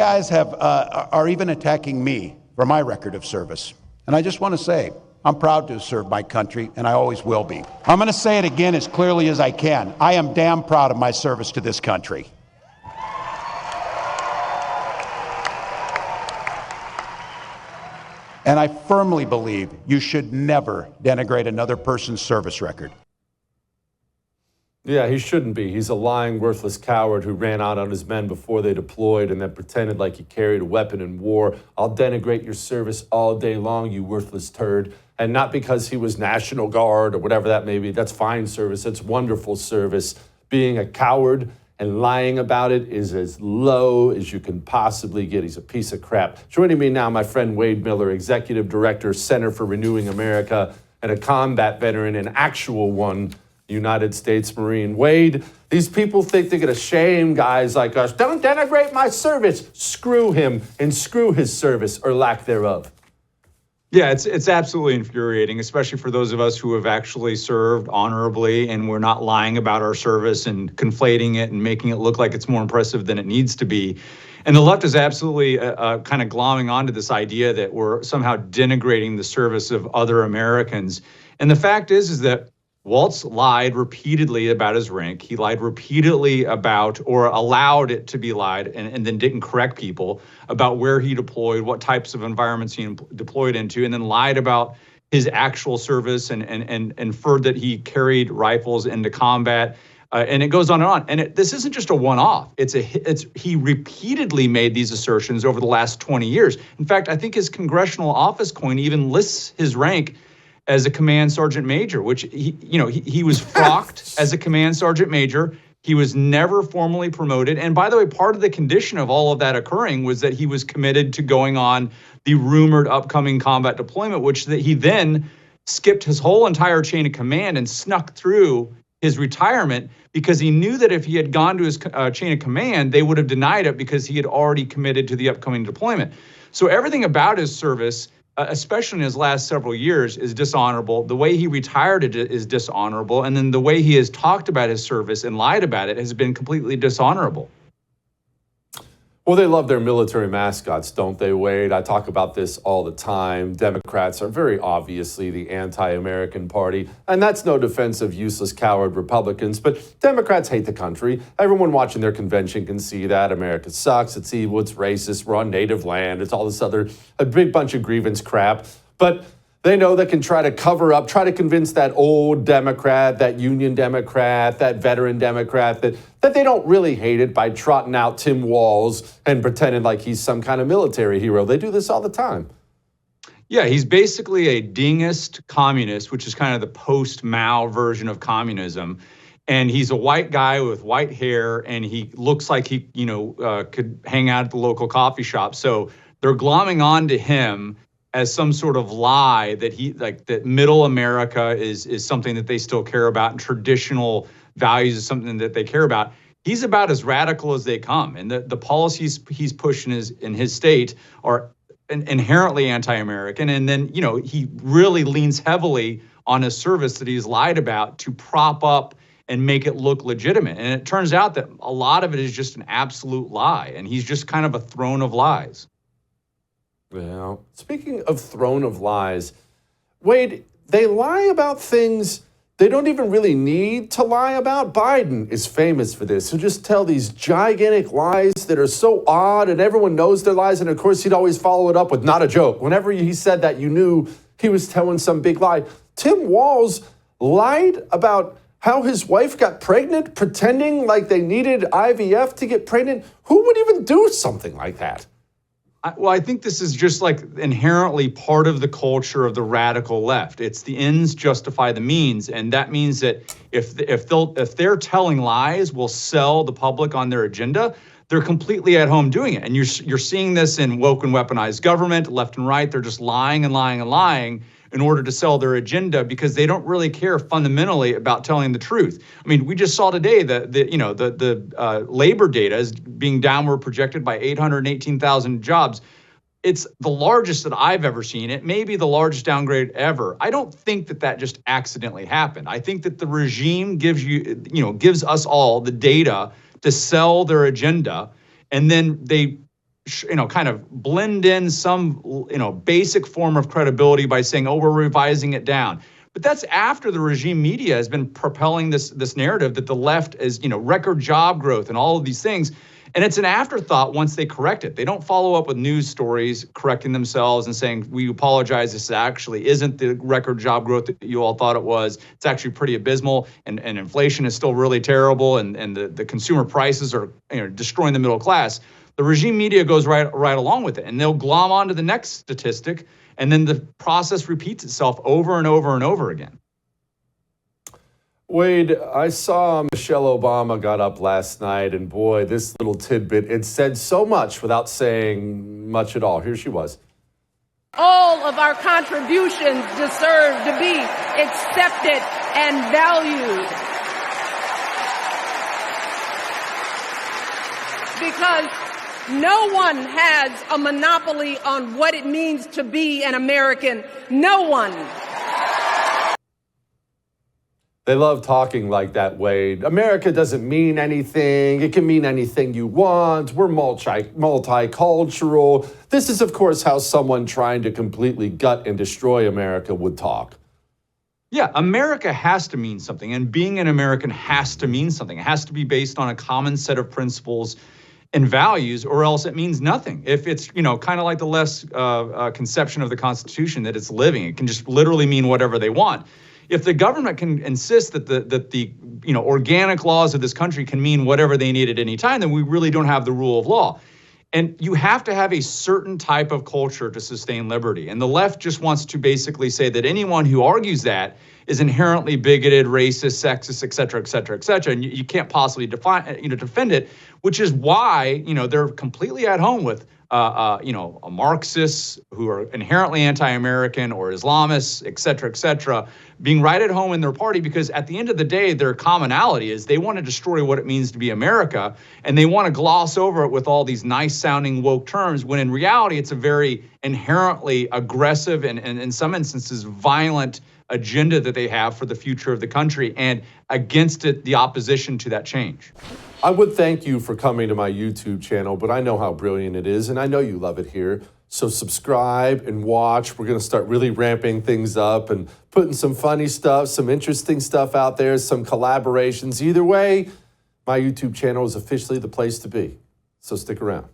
guys are even attacking me for my record of service. And I just want to say, I'm proud to serve my country, and I always will be. I'm going to say it again as clearly as I can. I am damn proud of my service to this country. And I firmly believe you should never denigrate another person's service record. Yeah, he shouldn't be. He's a lying, worthless coward who ran out on his men before they deployed and then pretended like he carried a weapon in war. I'll denigrate your service all day long, you worthless turd. And not because he was National Guard or whatever that may be. That's fine service. That's wonderful service. Being a coward and lying about it is as low as you can possibly get. He's a piece of crap. Joining me now, my friend Wade Miller, Executive Director, Center for Renewing America, and a combat veteran, an actual one, United States Marine. Wade, these people think they're going to shame guys like us. Don't denigrate my service. Screw him and screw his service or lack thereof. Yeah, it's absolutely infuriating, especially for those of us who have actually served honorably and we're not lying about our service and conflating it and making it look like it's more impressive than it needs to be. And the left is absolutely kind of glomming onto this idea that we're somehow denigrating the service of other Americans. And the fact is that Walz lied repeatedly about his rank. He lied repeatedly about, or allowed it to be lied, and then didn't correct people about where he deployed, what types of environments he deployed into, and then lied about his actual service and inferred that he carried rifles into combat. And it goes on and on. And this isn't just a one-off. He repeatedly made these assertions over the last 20 years. In fact, I think his congressional office coin even lists his rank as a command sergeant major, which he was frocked as a command sergeant major. He was never formally promoted. And by the way, part of the condition of all of that occurring was that he was committed to going on the rumored upcoming combat deployment, which that he then skipped his whole entire chain of command and snuck through his retirement because he knew that if he had gone to his chain of command, they would have denied it because he had already committed to the upcoming deployment. So everything about his service, especially in his last several years, is dishonorable. The way he retired is dishonorable. And then the way he has talked about his service and lied about it has been completely dishonorable. Well, they love their military mascots, don't they, Wade? I talk about this all the time. Democrats are very obviously the anti-American party, and that's no defense of useless coward Republicans, but Democrats hate the country. Everyone watching their convention can see that. America sucks, it's evil, it's racist, we're on native land, it's all this other, a big bunch of grievance crap. But they know they can try to cover up, try to convince that old Democrat, that union Democrat, that veteran Democrat, that they don't really hate it by trotting out Tim Walz and pretending like he's some kind of military hero. They do this all the time. Yeah, he's basically a dingist communist, which is kind of the post-Mao version of communism. And he's a white guy with white hair, and he looks like he, could hang out at the local coffee shop. So they're glomming on to him as some sort of lie that that middle America is something that they still care about, and traditional values is something that they care about. He's about as radical as they come, and the policies he's pushing in his state are inherently anti-American. And then he really leans heavily on his service that he's lied about to prop up and make it look legitimate. And it turns out that a lot of it is just an absolute lie, and he's just kind of a throne of lies. Well, speaking of throne of lies, Wade, they lie about things they don't even really need to lie about. Biden is famous for this. He'll just tell these gigantic lies that are so odd, and everyone knows they're lies. And of course, he'd always follow it up with not a joke. Whenever he said that, you knew he was telling some big lie. Tim Walz lied about how his wife got pregnant, pretending like they needed IVF to get pregnant. Who would even do something like that? I think this is just like inherently part of the culture of the radical left. It's the ends justify the means, and that means that if they're telling lies will sell the public on their agenda, they're completely at home doing it. And you're seeing this in woke and weaponized government, left and right. They're just lying and lying and lying in order to sell their agenda because they don't really care fundamentally about telling the truth. I mean, we just saw today that the labor data is being downward projected by 818,000 jobs. It's the largest that I've ever seen. It may be the largest downgrade ever. I don't think that just accidentally happened. I think that the regime gives us all the data to sell their agenda, and then they kind of blend in some, basic form of credibility by saying, oh, we're revising it down. But that's after the regime media has been propelling this narrative that the left is, record job growth and all of these things. And it's an afterthought once they correct it. They don't follow up with news stories correcting themselves and saying, we apologize, this actually isn't the record job growth that you all thought it was. It's actually pretty abysmal, and inflation is still really terrible, and the consumer prices are destroying the middle class. The regime media goes right along with it, and they'll glom onto the next statistic, and then the process repeats itself over and over and over again. Wade, I saw Michelle Obama got up last night, and boy, this little tidbit, it said so much without saying much at all. Here she was. All of our contributions deserve to be accepted and valued. Because no one has a monopoly on what it means to be an American. No one. They love talking like that, Wade. America doesn't mean anything. It can mean anything you want. We're multicultural. This is, of course, how someone trying to completely gut and destroy America would talk. Yeah, America has to mean something, and being an American has to mean something. It has to be based on a common set of principles and values, or else it means nothing. If it's, kind of like the left's conception of the Constitution, that it's living, it can just literally mean whatever they want. If the government can insist that the organic laws of this country can mean whatever they need at any time, then we really don't have the rule of law. And you have to have a certain type of culture to sustain liberty. And the left just wants to basically say that anyone who argues that is inherently bigoted, racist, sexist, et cetera, et cetera, et cetera. And you can't possibly defend it, which is why, they're completely at home with Marxists who are inherently anti-American, or Islamists, et cetera, being right at home in their party, because at the end of the day, their commonality is they want to destroy what it means to be America, and they want to gloss over it with all these nice sounding woke terms, when in reality, it's a very inherently aggressive and in some instances violent agenda that they have for the future of the country, and against it, the opposition to that change. I would thank you for coming to my YouTube channel, but I know how brilliant it is, and I know you love it here. So subscribe and watch. We're going to start really ramping things up and putting some funny stuff, some interesting stuff out there, some collaborations. Either way, my YouTube channel is officially the place to be. So stick around.